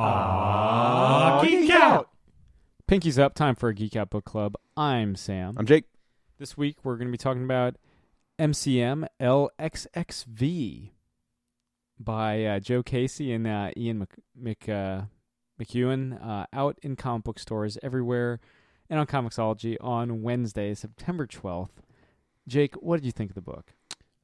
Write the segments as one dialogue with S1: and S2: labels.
S1: Geek Out! Pinky's up. Time for a Geek Out Book Club. I'm Sam.
S2: I'm Jake.
S1: This week we're going to be talking about MCMLXXV by Joe Casey and Ian MacEwan, out in comic book stores everywhere and on Comixology on Wednesday, September 12th. Jake, what did you think of the book?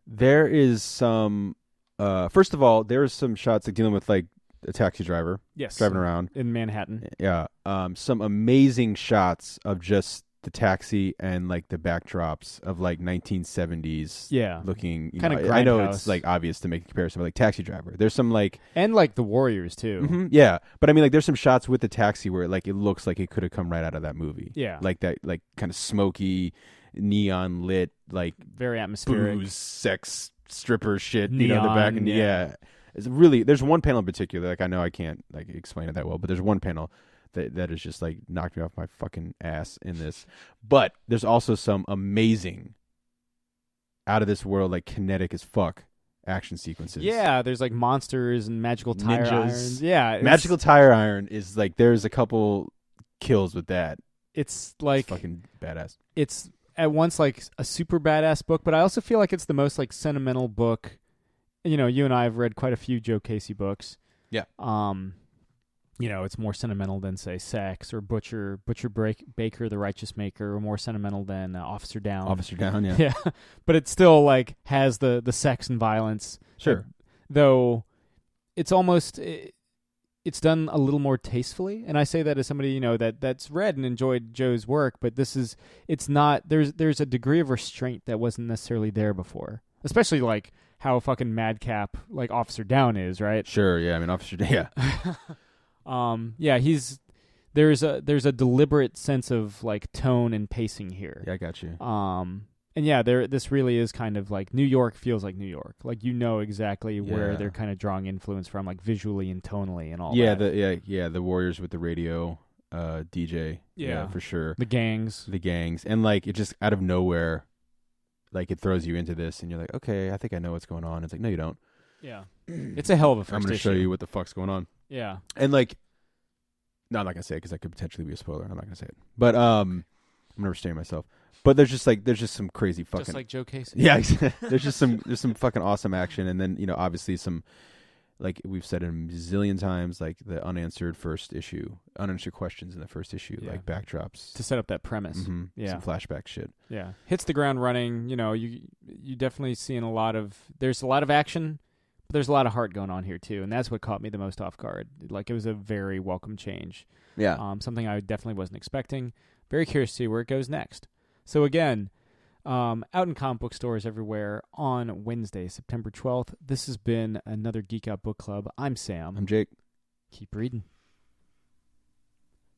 S2: There is some... first of all, there is some shots like dealing with like a taxi driver.
S1: Yes.
S2: Driving around.
S1: In Manhattan.
S2: Yeah. Some amazing shots of just the taxi and like the backdrops of like 1970s looking.
S1: Kind of grindhouse.
S2: I know it's like obvious to make a comparison, but like Taxi Driver. There's some like...
S1: And like the Warriors too.
S2: Mm-hmm, yeah. But I mean like there's some shots with the taxi where like it looks like it could have come right out of that movie.
S1: Yeah.
S2: Like that like kind of smoky, neon lit, like
S1: very atmospheric.
S2: Booze, sex, stripper shit,
S1: neon,
S2: you know, the back and it's really, there's one panel in particular, like I know I can't like explain it that well, but there's one panel that is just like knocked me off my fucking ass in this. But there's also some amazing out of this world, like kinetic as fuck action sequences.
S1: Yeah, there's like monsters and magical tire irons. Yeah.
S2: Magical tire iron is like, there's a couple kills with that.
S1: It's like
S2: it's fucking badass.
S1: It's at once like a super badass book, but I also feel like it's the most like sentimental book. You know, you and I have read quite a few Joe Casey books.
S2: Yeah.
S1: You know, it's more sentimental than say Sex or Butcher Baker, the Righteous Maker, or more sentimental than Officer Down.
S2: Officer Down, yeah.
S1: Yeah, but it still like has the sex and violence.
S2: Sure.
S1: Though it's almost it's done a little more tastefully, and I say that as somebody, you know, that's read and enjoyed Joe's work, but it's not, there's a degree of restraint that wasn't necessarily there before, especially like how fucking madcap like Officer Down is, right?
S2: Sure, yeah. I mean, Officer Down,
S1: yeah. There's a deliberate sense of like tone and pacing here.
S2: Yeah, I got you.
S1: And yeah, this really is kind of like New York feels like New York. Like you know exactly where they're kind of drawing influence from, like visually and tonally and all that.
S2: The Warriors with the radio DJ. Yeah, for sure.
S1: The gangs.
S2: And like it just out of nowhere, like it throws you into this and you're like, okay, I think I know what's going on. It's like, no, you don't.
S1: Yeah. It's a hell of a first
S2: I'm going to
S1: issue.
S2: show you what the fuck's going on.
S1: Yeah.
S2: And like, no, I'm not going to say it because that could potentially be a spoiler. I'm not going to say it. But I'm never restraining myself. But there's just some crazy fucking...
S1: Just like Joe Casey.
S2: Yeah, there's some fucking awesome action. And then, you know, obviously some, like we've said it a zillion times, like the unanswered questions in the first issue, like backdrops.
S1: To set up that premise.
S2: Mm-hmm.
S1: Yeah.
S2: Some flashback shit.
S1: Yeah. Hits the ground running. You know, you definitely seeing there's a lot of action, but there's a lot of heart going on here too. And that's what caught me the most off guard. Like it was a very welcome change.
S2: Yeah.
S1: Something I definitely wasn't expecting. Very curious to see where it goes next. So again, out in comic book stores everywhere on Wednesday, September 12th. This has been another Geek Out Book Club. I'm Sam.
S2: I'm Jake.
S1: Keep reading.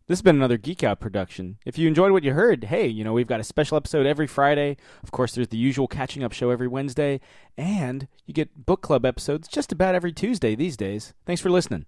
S1: This has been another Geek Out production. If you enjoyed what you heard, hey, you know, we've got a special episode every Friday. Of course, there's the usual catching up show every Wednesday. And you get book club episodes just about every Tuesday these days. Thanks for listening.